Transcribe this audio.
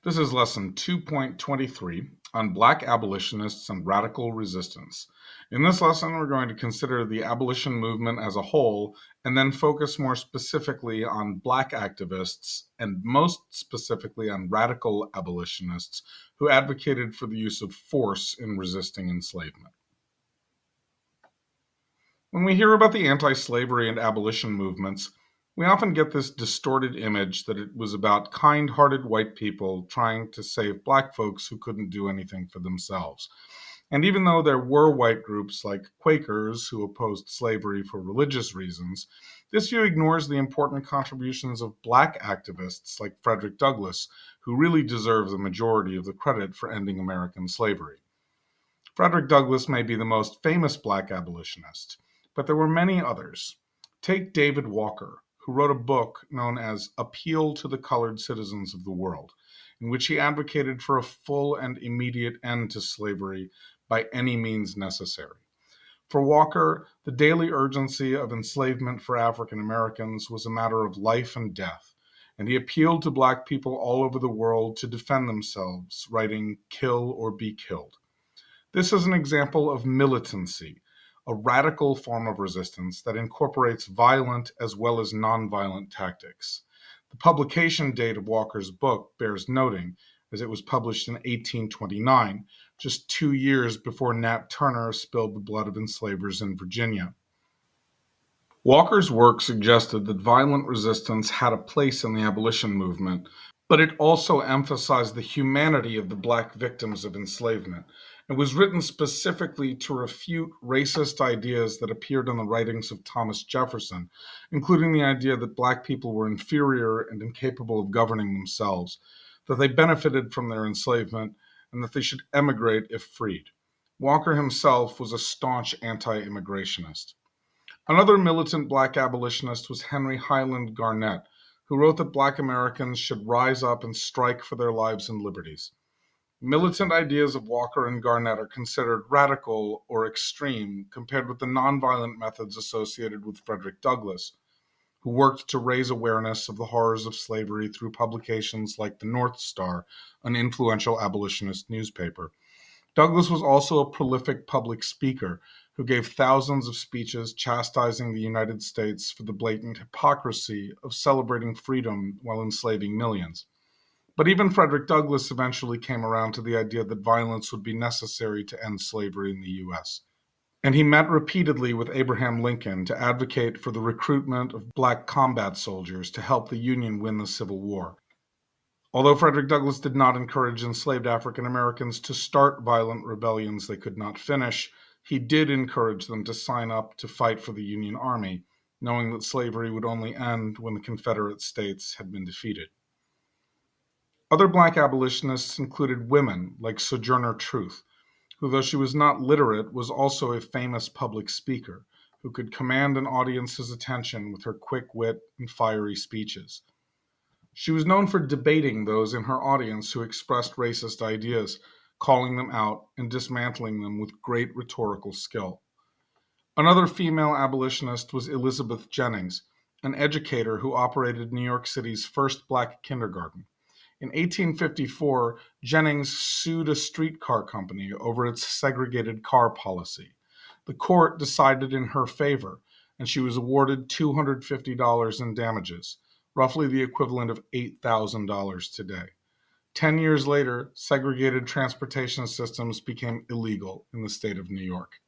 This is lesson 2.23 on Black abolitionists and radical resistance. In this lesson, we're going to consider the abolition movement as a whole and then focus more specifically on Black activists and most specifically on radical abolitionists who advocated for the use of force in resisting enslavement. When we hear about the anti-slavery and abolition movements, we often get this distorted image that it was about kind-hearted white people trying to save Black folks who couldn't do anything for themselves. And even though there were white groups like Quakers who opposed slavery for religious reasons, this view ignores the important contributions of Black activists like Frederick Douglass, who really deserve the majority of the credit for ending American slavery. Frederick Douglass may be the most famous Black abolitionist, but there were many others. Take David Walker, who wrote a book known as Appeal to the Colored Citizens of the World, in which he advocated for a full and immediate end to slavery by any means necessary. For Walker, the daily urgency of enslavement for African Americans was a matter of life and death, and he appealed to Black people all over the world to defend themselves, writing, "Kill or be killed." This is an example of militancy, a radical form of resistance that incorporates violent as well as nonviolent tactics. The publication date of Walker's book bears noting, as it was published in 1829, just 2 years before Nat Turner spilled the blood of enslavers in Virginia. Walker's work suggested that violent resistance had a place in the abolition movement, but it also emphasized the humanity of the Black victims of enslavement. It was written specifically to refute racist ideas that appeared in the writings of Thomas Jefferson, including the idea that Black people were inferior and incapable of governing themselves, that they benefited from their enslavement, and that they should emigrate if freed. Walker himself was a staunch anti-immigrationist. Another militant Black abolitionist was Henry Highland Garnett, who wrote that Black Americans should rise up and strike for their lives and liberties. Militant ideas of Walker and Garnett are considered radical or extreme compared with the nonviolent methods associated with Frederick Douglass, who worked to raise awareness of the horrors of slavery through publications like the North Star, an influential abolitionist newspaper. Douglass was also a prolific public speaker who gave thousands of speeches chastising the United States for the blatant hypocrisy of celebrating freedom while enslaving millions. But even Frederick Douglass eventually came around to the idea that violence would be necessary to end slavery in the U.S. And he met repeatedly with Abraham Lincoln to advocate for the recruitment of Black combat soldiers to help the Union win the Civil War. Although Frederick Douglass did not encourage enslaved African Americans to start violent rebellions they could not finish, he did encourage them to sign up to fight for the Union Army, knowing that slavery would only end when the Confederate States had been defeated. Other Black abolitionists included women like Sojourner Truth, who, though she was not literate, was also a famous public speaker who could command an audience's attention with her quick wit and fiery speeches. She was known for debating those in her audience who expressed racist ideas, calling them out and dismantling them with great rhetorical skill. Another female abolitionist was Elizabeth Jennings, an educator who operated New York City's first Black kindergarten. In 1854, Jennings sued a streetcar company over its segregated car policy. The court decided in her favor, and she was awarded $250 in damages, roughly the equivalent of $8,000 today. 10 years later, segregated transportation systems became illegal in the state of New York.